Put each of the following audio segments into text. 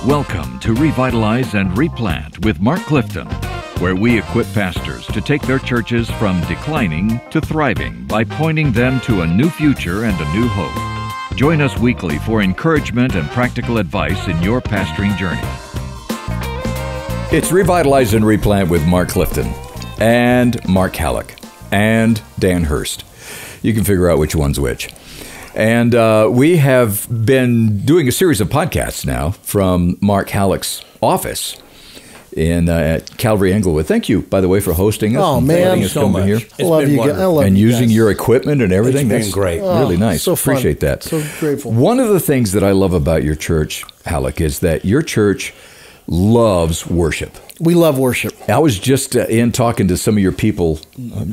Welcome to Revitalize and Replant with Mark Clifton, where we equip pastors to take their churches from declining to thriving by pointing them to a new future and a new hope. Join us weekly for encouragement and practical advice in your pastoring journey. It's Revitalize and Replant with Mark Clifton and Mark Hallock and Dan Hurst. You can figure out which one's which. And we have been doing a series of podcasts now from Mark Hallock's office at Calvary Englewood. Thank you, by the way, for hosting us. Oh, and man. letting us come in here. I love you guys. I love and you using guys. your equipment and everything. It's been great. Really nice. So fun. Appreciate that. So grateful. One of the things that I love about your church, Hallock, is that your church loves worship. We love worship. I was just in talking to some of your people,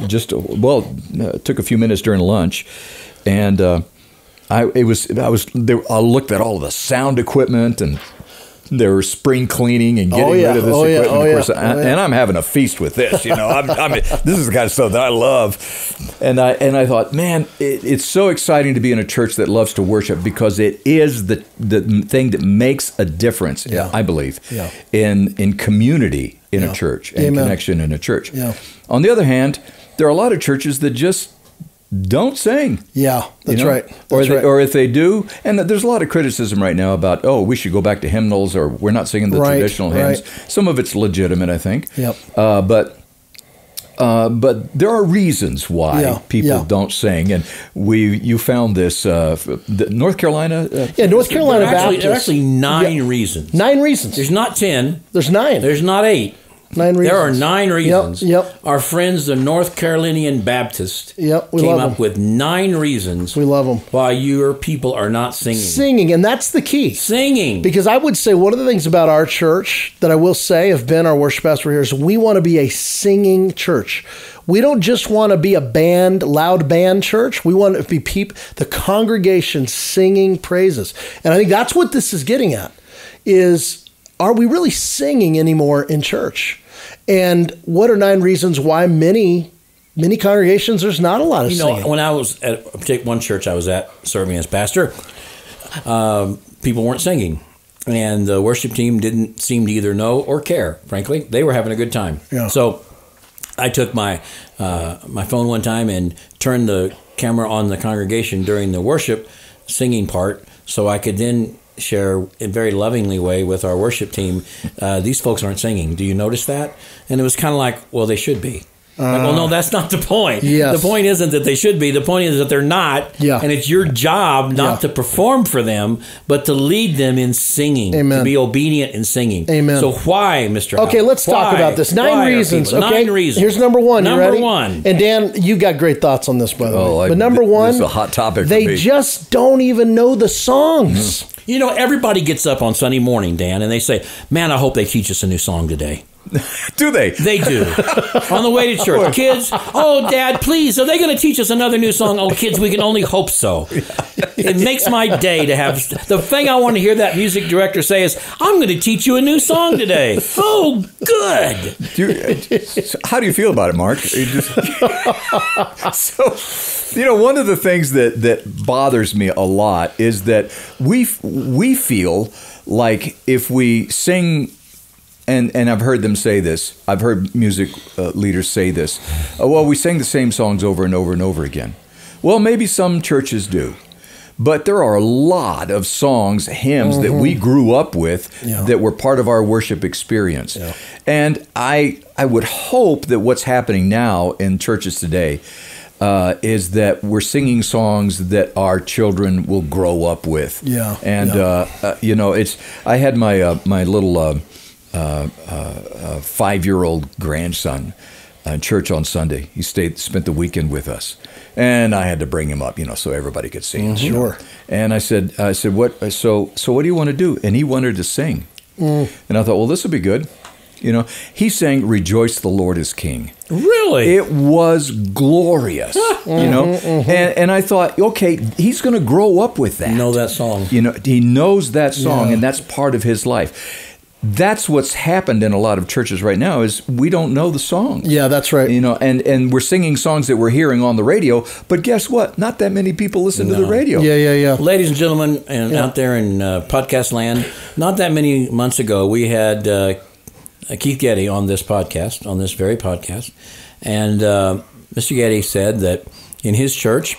took a few minutes during lunch, and I looked at all the sound equipment, and they were spring cleaning and getting rid of this equipment. And I'm having a feast with this. You know, this is the kind of stuff that I love. And I thought, man, it's so exciting to be in a church that loves to worship, because it is the thing that makes a difference. I believe, in community in a church and connection in a church. Yeah. On the other hand, there are a lot of churches that just don't sing. Yeah, that's right. Or if they do, and there's a lot of criticism right now about, we should go back to hymnals, or we're not singing the traditional hymns. Some of it's legitimate, I think. Yep. But there are reasons why people don't sing, and you found this North Carolina. North Carolina Baptist. There are actually 9 reasons. 9 reasons. There's not 10. There's 9. There's not 8. 9 reasons. There are 9 reasons. Yep. Our friends, the North Carolinian Baptist, we came love up with 9 reasons. We love them. Why your people are not singing. Singing, and that's the key. Singing. Because I would say one of the things about our church that I will say, have been our worship pastor here, is we want to be a singing church. We don't just want to be a loud band church. We want to be the congregation singing praises. And I think that's what this is getting at, is, are we really singing anymore in church? And what are 9 reasons why many congregations there's not a lot of singing? When I was at one church I was at serving as pastor, people weren't singing. And the worship team didn't seem to either know or care, frankly. They were having a good time. Yeah. So I took my phone one time and turned the camera on the congregation during the worship singing part, so I could then share in a very lovingly way with our worship team, these folks aren't singing. Do you notice that? And it was kind of like, well, they should be. Well, no, that's not the point. Yes. The point isn't that they should be. The point is that they're not. Yeah. And it's your job not to perform for them, but to lead them in singing. Amen. To be obedient in singing. Amen. So why, Mr. Okay, Howard? let's talk about this. 9 reasons. Okay? 9 reasons. Here's number 1. You ready? Number 1. And Dan, you got great thoughts on this, by the way. But number 1, this is a hot topic for they me. just don't even know the songs. You know, everybody gets up on Sunday morning, Dan, and they say, man, I hope they teach us a new song today. Do they? They do. On the way to church. Kids, Dad, please, are they going to teach us another new song? Oh, kids, we can only hope so. It makes my day to have... The thing I want to hear that music director say is, I'm going to teach you a new song today. Oh, good. How do you feel about it, Mark? One of the things that bothers me a lot is that we feel like if we sing... And I've heard them say this. I've heard music leaders say this. We sing the same songs over and over and over again. Well, maybe some churches do. But there are a lot of songs, hymns that we grew up with that were part of our worship experience. Yeah. And I would hope that what's happening now in churches today is that we're singing songs that our children will grow up with. Yeah. And, I had my little... 5-year-old grandson in church on Sunday. He spent the weekend with us, and I had to bring him up, so everybody could see him. Sure. And I said, what? So what do you want to do? And he wanted to sing, and I thought, well, this will be good. He sang "Rejoice, the Lord is King." Really? It was glorious. And I thought, okay, he's going to grow up with that. Know that song. He knows that song, and that's part of his life. that's what's happened in a lot of churches right now is we don't know the songs. Yeah, that's right. And we're singing songs that we're hearing on the radio, but guess what? Not that many people listen to the radio. Yeah. Ladies and gentlemen, and out there in podcast land, not that many months ago, we had Keith Getty on this podcast, on this very podcast, and Mr. Getty said that in his church,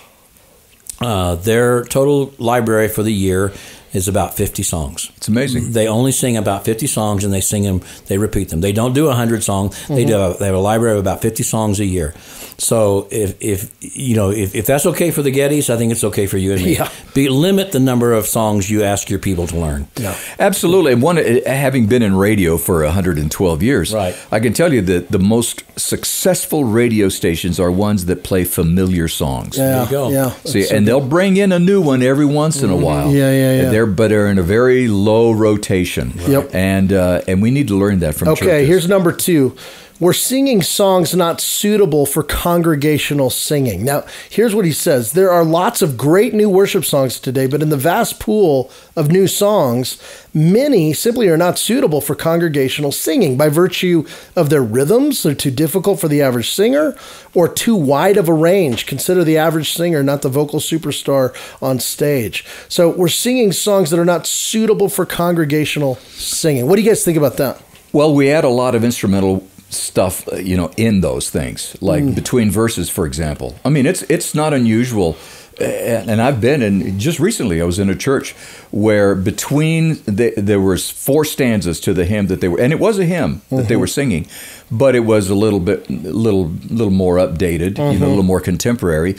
their total library for the year is about 50 songs. It's amazing. They only sing about 50 songs, and they sing them. They repeat them. They don't do 100 songs. They have a library of about 50 songs a year. So if that's okay for the Gettys, I think it's okay for you and me. Yeah. Limit the number of songs you ask your people to learn. Yeah, absolutely. And having been in radio for 112 years, right, I can tell you that the most successful radio stations are ones that play familiar songs. Yeah, there you go. Yeah. See, and they'll bring in a new one every once in a while. Yeah. But they're in a very low rotation. Yep. And we need to learn that from churches. Okay, here's number 2. We're singing songs not suitable for congregational singing. Now, here's what he says. There are lots of great new worship songs today, but in the vast pool of new songs, many simply are not suitable for congregational singing by virtue of their rhythms. They're too difficult for the average singer or too wide of a range. Consider the average singer, not the vocal superstar on stage. So we're singing songs that are not suitable for congregational singing. What do you guys think about that? Well, we add a lot of instrumental stuff, in those things, like between verses, for example. I mean, it's not unusual. And I've been in, just recently I was in a church where there was 4 stanzas to the hymn that they were, and it was a hymn that they were singing, but it was a little more updated, a little more contemporary.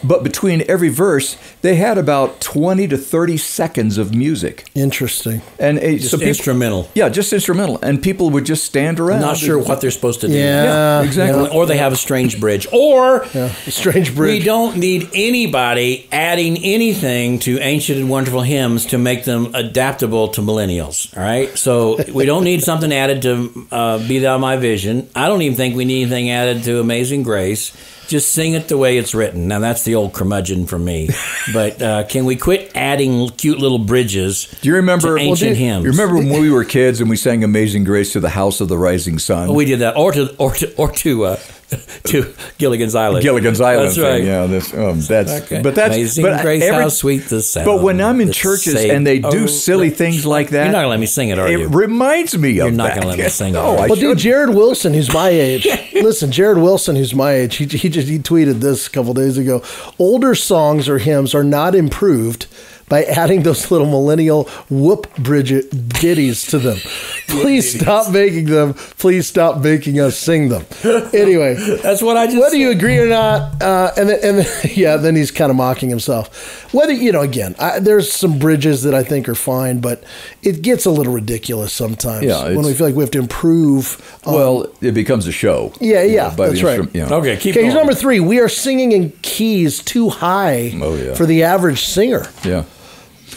But between every verse, they had about 20 to 30 seconds of music. Interesting. And instrumental. Yeah, just instrumental. And people would just stand around. Not sure what they're supposed to do. Yeah, exactly. Or they have a strange bridge. Or a strange bridge. We don't need anybody adding anything to ancient and wonderful hymns to make them adaptable to millennials. All right? So we don't need something added to Be Thou My Vision. I don't even think we need anything added to Amazing Grace. Just sing it the way it's written. Now, that's the old curmudgeon for me. But can we quit adding cute little bridges to ancient hymns? You remember when we were kids and we sang Amazing Grace to the House of the Rising Sun? We did that. Or to Gilligan's Island. Gilligan's Island. That's right. Yeah, okay. But that's Amazing Grace, how sweet the sound. But when I'm in churches and they do silly things like that, you're not going to let me sing it, are you? It reminds me of that. You're not going to let me sing it. Well, dude, Jared Wilson, who's my age. Listen, Jared Wilson, who's my age, he tweeted this a couple days ago. Older songs or hymns are not improved by adding those little millennial whoop bridget ditties to them. Please stop making them. Please stop making us sing them. Anyway, that's what I just whether you agree or not, then he's kind of mocking himself. Whether, again, there's some bridges that I think are fine, but it gets a little ridiculous sometimes when we feel like we have to improve. It becomes a show. Yeah, that's right. Okay, keep going. Here's number 3. We are singing in keys too high for the average singer. Yeah.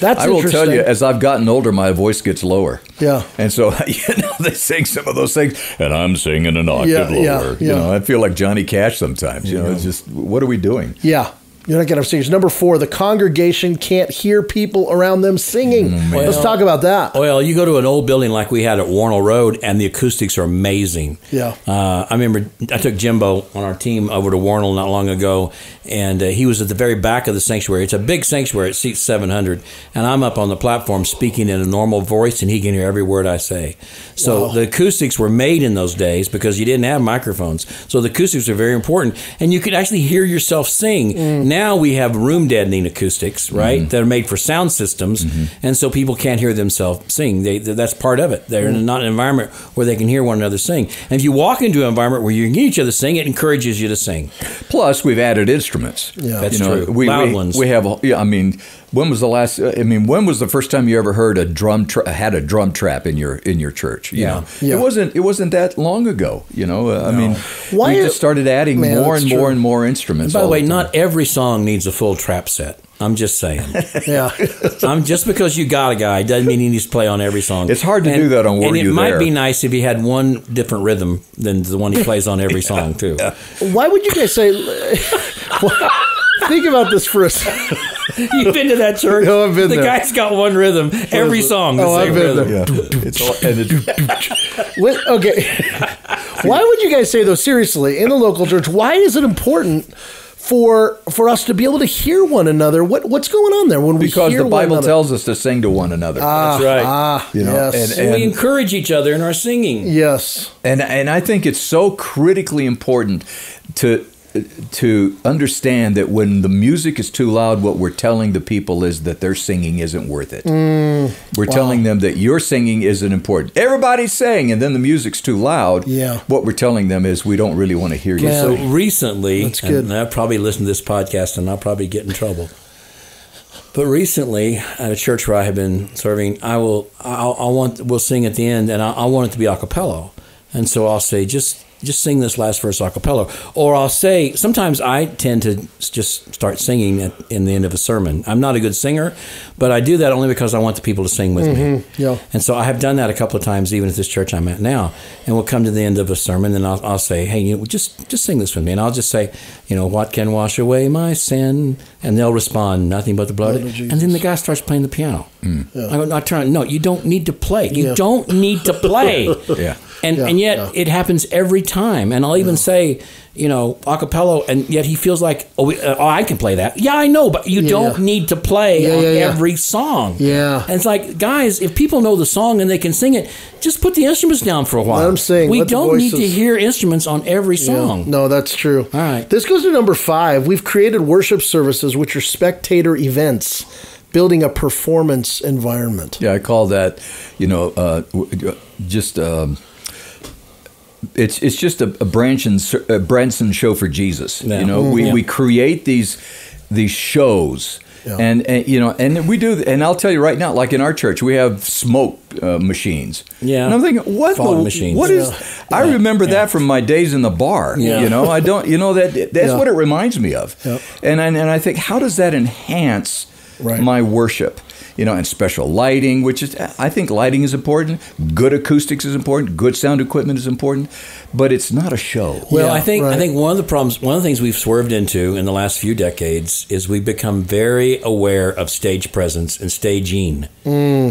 That's I will interesting. tell you, as I've gotten older, my voice gets lower. Yeah. And so, they sing some of those things, and I'm singing an octave lower. Yeah. I feel like Johnny Cash sometimes. It's just, what are we doing? Yeah. You're not going to sing. Number 4, the congregation can't hear people around them singing. Let's talk about that. Well, you go to an old building like we had at Warnell Road, and the acoustics are amazing. Yeah. I remember I took Jimbo on our team over to Warnell not long ago, and he was at the very back of the sanctuary. It's a big sanctuary. It seats 700, and I'm up on the platform speaking in a normal voice, and he can hear every word I say. So the acoustics were made in those days because you didn't have microphones. So the acoustics are very important, and you could actually hear yourself sing. Now we have room deadening acoustics, right? That are made for sound systems, and so people can't hear themselves sing. That's part of it. They're not in an environment where they can hear one another sing. And if you walk into an environment where you can hear each other sing, it encourages you to sing. Plus, we've added instruments. Yeah, that's true. Loud ones. We have. When was the last? When was the first time you ever heard a drum trap in your church? It wasn't that long ago. We just started adding more and more instruments. And by the way, not every song needs a full trap set. I'm just saying. Yeah. Just because you got a guy doesn't mean he needs to play on every song. It's hard to do that on Were You There. And it might be nice if he had one different rhythm than the one he plays on every song, too. Why would you guys say... Think about this for a second. You've been to that church? No, I've been the there. guy's got one rhythm. Every song, the same I've been rhythm. there. Yeah. It's all, and it's, Okay. Why would you guys say, though, seriously, in the local church, why is it important for us to be able to hear one another? What's going on there when we because hear the Bible one another? tells us to sing to one another. That's right. You know, Yes. And we encourage each other in our singing. Yes. And I think it's so critically important to understand that when the music is too loud, what we're telling the people is that their singing isn't worth it. We're telling them that your singing isn't important. Everybody's saying, and then the music's too loud. Yeah. What we're telling them is we don't really want to hear you. Yeah. So recently, That's good. and I've probably listened to this podcast and I'll probably get in trouble. But recently, at a church where I have been serving, we'll sing at the end, and I want it to be a cappella. And so I'll say, just sing this last verse a cappella. Or I'll say, sometimes I tend to just start singing in the end of a sermon. I'm not a good singer, but I do that only because I want the people to sing with me. Yeah. And so I have done that a couple of times, even at this church I'm at now. And we'll come to the end of a sermon, and I'll say, hey, just sing this with me. And I'll just say, what can wash away my sin? And they'll respond, nothing but the blood. of Jesus. And then the guy starts playing the piano. Yeah. I turn, no, you don't need to play. You Yeah. don't need to play. Yeah. And yet it happens every time. And I'll even say, a cappella, and yet he feels like, I can play that. Yeah, I know, but you don't need to play on every song. Yeah. And it's like, guys, if people know the song and they can sing it, just put the instruments down for a while. Let 'em sing. We Let the don't need to voices- hear instruments on every song. Yeah. No, that's true. All right. This goes to number 5. We've created worship services, which are spectator events, building a performance environment. Yeah, I call that, it's just a Branson show for Jesus. Yeah. We create these shows. Yeah. And we do, and I'll tell you right now, like in our church, we have smoke machines. Yeah. And I'm thinking, Fog machines. what is? I remember that from my days in the bar. Yeah. I don't. That's what it reminds me of. Yep. And I think, how does that enhance Right. my worship? And special lighting, I think lighting is important. Good acoustics is important. Good sound equipment is important, but it's not a show. Well, Yeah, I think right. one of the things we've swerved into in the last few decades is we've become very aware of stage presence and staging.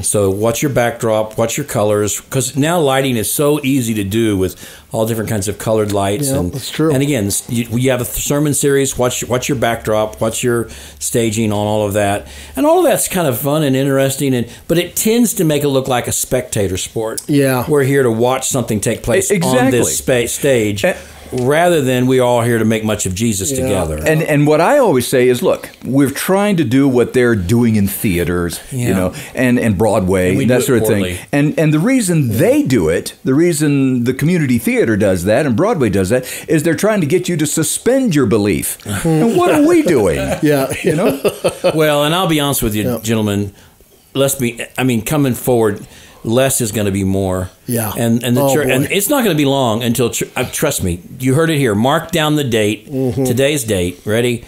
So what's your backdrop? What's your colors? Because now lighting is so easy to do with all different kinds of colored lights. Yeah, and that's true. And again, you have a sermon series. What's your backdrop? What's your staging on all of that? And all of that's kind of fun and interesting, but it tends to make it look like a spectator sport. Yeah. We're here to watch something take place on Exactly. this stage, rather than we are all here to make much of Jesus together. And what I always say is, look, we're trying to do what they're doing in theaters, and Broadway, And we that do it sort of poorly. thing. And the reason they do it, the reason the community theater does that and Broadway does that, is they're trying to get you to suspend your belief. And what are we doing? Yeah. Well, and I'll be honest with you, gentlemen, coming forward, less is going to be more. Yeah. And the Oh, church, boy. and it's not going to be long until trust me, you heard it here. Mark down the date. Today's date. Ready?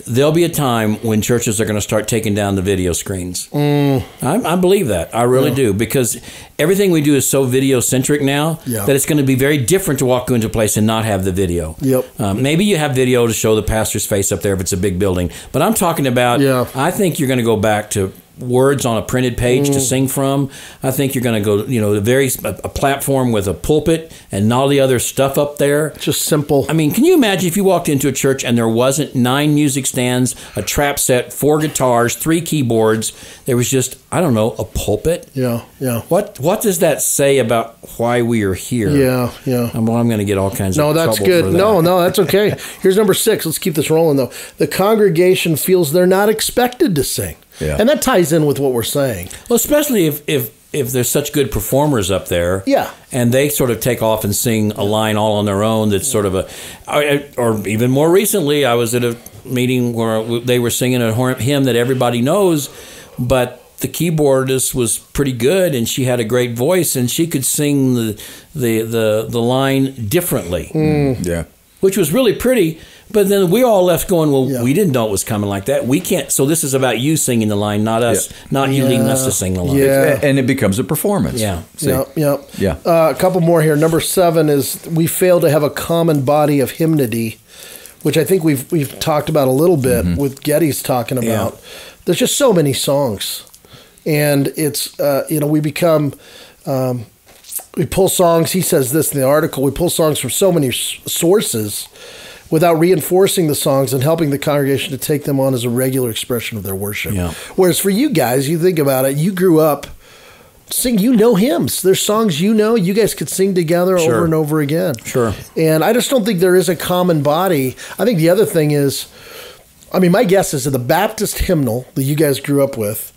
There'll be a time when churches are going to start taking down the video screens. I believe that. I really do, because everything we do is so video centric now that it's going to be very different to walk into a place and not have the video. Yep. Maybe you have video to show the pastor's face up there if it's a big building, but I'm talking about. I think you're going to go back to words on a printed page to sing from. I think you're going to go, a platform with a pulpit and all the other stuff up there. Just simple. I mean, can you imagine if you walked into a church and there wasn't 9 music stands, a trap set, 4 guitars, 3 keyboards? There was just, a pulpit. Yeah. What does that say about why we are here? Yeah. I'm going to get all kinds of No, that's trouble good. for that. No, that's okay. Here's number 6. Let's keep this rolling, though. The congregation feels they're not expected to sing. Yeah. And that ties in with what we're saying. Well, especially if there's such good performers up there. Yeah. And they sort of take off and sing a line all on their own that's sort of or even more recently, I was at a meeting where they were singing a hymn that everybody knows, but the keyboardist was pretty good and she had a great voice and she could sing the line differently. Yeah. Which was really pretty. But then we all left going, we didn't know it was coming like that. We can't. So this is about you singing the line, not us, not you leading us to sing the line. Yeah. And it becomes a performance. Yeah. See? Yep. Yeah. A couple more here. Number 7 is we fail to have a common body of hymnody, which I think we've talked about a little bit with Getty's talking about. there's just so many songs, and it's we become we pull songs. He says this in the article. We pull songs from so many sources without reinforcing the songs and helping the congregation to take them on as a regular expression of their worship. Yeah. Whereas for you guys, you think about it, you grew up hymns. There's songs you guys could sing together Sure. over and over again. Sure. And I just don't think there is a common body. I think the other thing is, my guess is that the Baptist hymnal that you guys grew up with,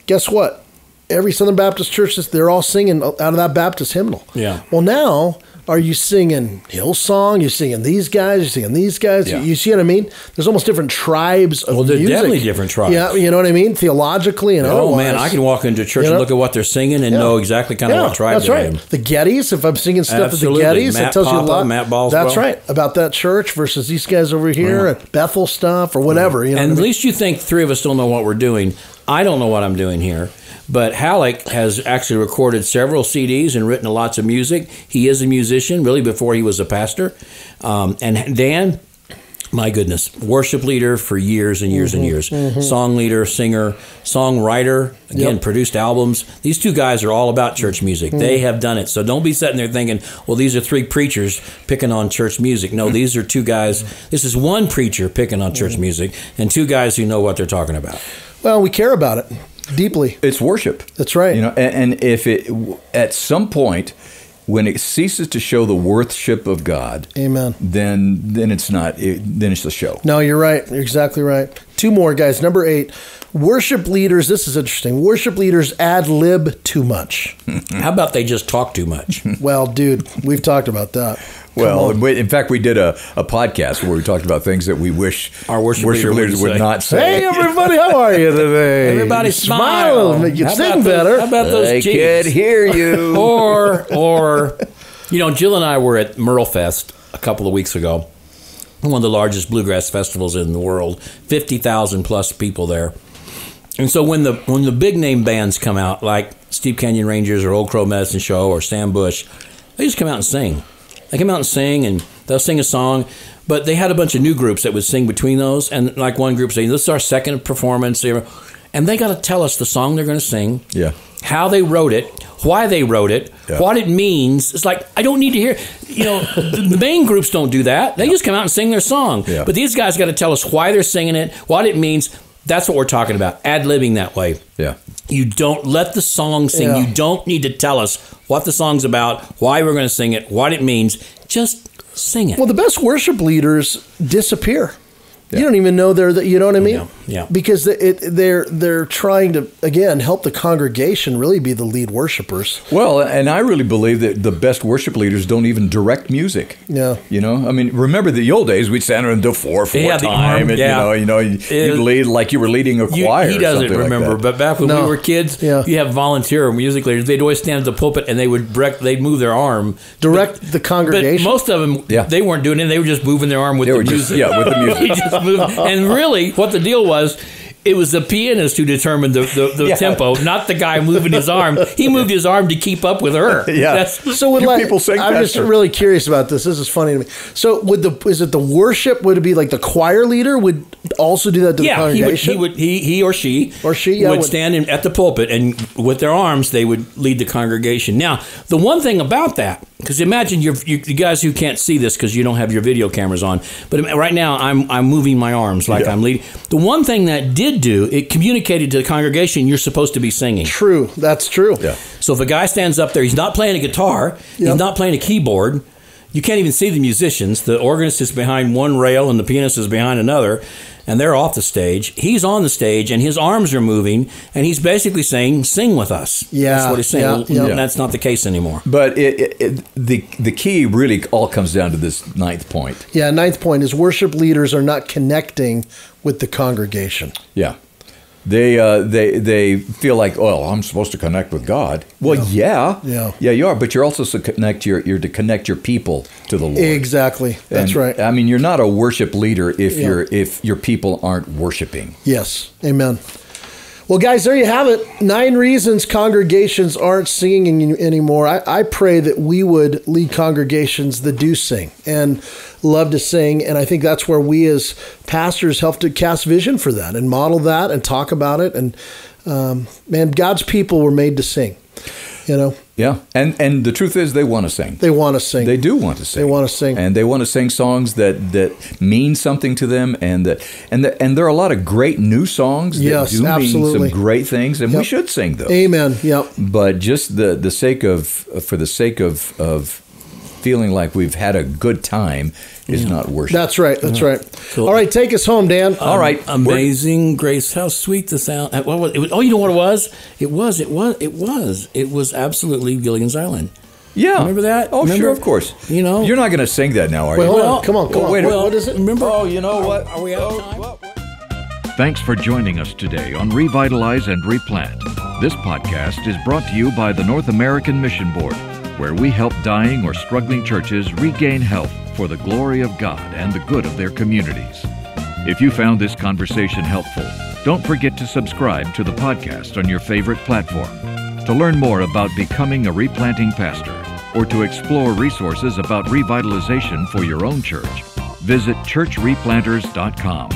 guess what? Every Southern Baptist church, they're all singing out of that Baptist hymnal. Yeah. Well, now, are you singing Hillsong? You're singing these guys? You're singing these guys? Yeah. You see what I mean? There's almost different tribes of Well, there's music. definitely different tribes. Yeah, you know what I mean? Theologically and otherwise. Oh, man, I can walk into church and look at what they're singing and know exactly kind of what tribe that's they're right. in. The Gettys, if I'm singing stuff Absolutely. at the Gettys, Matt it tells you a Papa, lot. Matt Boswell. That's right. About that church versus these guys over here and Bethel stuff or whatever. You know And what I at mean? least you think three of us don't know what we're doing. I don't know what I'm doing here. But Hallock has actually recorded several CDs and written lots of music. He is a musician, really, before he was a pastor. And Dan, my goodness, worship leader for years and years and years. Song leader, singer, songwriter, again, produced albums. These two guys are all about church music. They have done it. So don't be sitting there thinking, well, these are three preachers picking on church music. No, these are two guys. This is one preacher picking on church music and two guys who know what they're talking about. Well, we care about it deeply. It's worship. That's right. And if it at some point when it ceases to show the worship of God, Amen. Then it's not. Then it's the show. No, you're right. You're exactly right. Two more, guys. Number 8, worship leaders. This is interesting. Worship leaders ad lib too much. How about they just talk too much? Well, dude, we've talked about that. Well, in fact, we did a podcast where we talked about things that we wish Our worship leader leaders would wouldn't say. not say. Hey, everybody, how are you today? Everybody smile. Make you How sing about better. How about those I cheeks? can't hear you. Or, Jill and I were at Merle Fest a couple of weeks ago, one of the largest bluegrass festivals in the world, 50,000 plus people there. And so when the big name bands come out, like Steep Canyon Rangers or Old Crow Medicine Show or Sam Bush, they just come out and sing. They come out and sing, and they'll sing a song. But they had a bunch of new groups that would sing between those. And like one group saying, this is our second performance. And they got to tell us the song they're going to sing, how they wrote it, why they wrote it, what it means. It's like, I don't need to hear, the main groups don't do that. They just come out and sing their song. Yeah. But these guys got to tell us why they're singing it, what it means. That's what we're talking about, ad-libbing that way. Yeah. You don't let the song sing. Yeah. You don't need to tell us what the song's about, why we're going to sing it, what it means. Just sing it. Well, the best worship leaders disappear. You don't even know they're you know what I mean? Yeah. Because they're trying to, again, help the congregation really be the lead worshipers. Well, and I really believe that the best worship leaders don't even direct music. Yeah. Remember the old days, we'd stand and do 4/4 Yeah, the time, arm, and you'd lead like you were leading a choir. He or doesn't something remember, like that. but back when we were kids, Yeah. you have volunteer music leaders. They'd always stand at the pulpit and they'd move their arm. Direct the congregation. But most of them, they weren't doing it. They were just moving their arm with the music. with the music. He just moved. And really, what the deal was, it was the pianist who determined the tempo, not the guy moving his arm. He moved his arm to keep up with her. Yeah. So people sing I'm just faster. really curious about this. This is funny to me. So is it the worship? Would it be like the choir leader would also do that to the congregation? He or she would stand at the pulpit, and with their arms they would lead the congregation. Now, the one thing about that, because imagine you guys who can't see this because you don't have your video cameras on, but right now I'm moving my arms like I'm leading. The one thing that did do, it communicated to the congregation, you're supposed to be singing. True, that's true. Yeah. So if a guy stands up there, he's not playing a guitar, he's not playing a keyboard, you can't even see the musicians. The organist is behind one rail and the pianist is behind another, and they're off the stage. He's on the stage and his arms are moving, and he's basically saying, sing with us. Yeah. That's what he's saying. Yeah. Well, that's not the case anymore. But the key really all comes down to this 9th point. Yeah, 9th point is worship leaders are not connecting with the congregation. Yeah. They feel like, oh, I'm supposed to connect with God. Well, yeah, you are. But you're also to connect you're to connect your people to the Lord. Exactly, that's right. I mean, you're not a worship leader if your people aren't worshiping. Yes, amen. Well, guys, there you have it. 9 reasons congregations aren't singing anymore. I pray that we would lead congregations that do sing and love to sing. And I think that's where we as pastors help to cast vision for that and model that and talk about it. And man, God's people were made to sing, you know? Yeah. And the truth is they want to sing. They want to sing. They do want to sing. They want to sing. And they want to sing songs that mean something to them. And there are a lot of great new songs that do mean some great things. And we should sing those. Amen. Yep. But just for the sake of feeling like we've had a good time is not worship. That's right. That's right. Cool. All right, take us home, Dan. All right. Amazing Grace. How sweet the sound. What was it? Oh, you know what it was? It was absolutely Gilligan's Island. Yeah. Remember that? Oh, sure, of course. You know. You're not going to sing that now, are you? Well, come on. Wait, what is it? Remember? Oh, you know what? Are we out of time? Thanks for joining us today on Revitalize and Replant. This podcast is brought to you by the North American Mission Board, where we help dying or struggling churches regain health for the glory of God and the good of their communities. If you found this conversation helpful, don't forget to subscribe to the podcast on your favorite platform. To learn more about becoming a replanting pastor or to explore resources about revitalization for your own church, visit churchreplanters.com.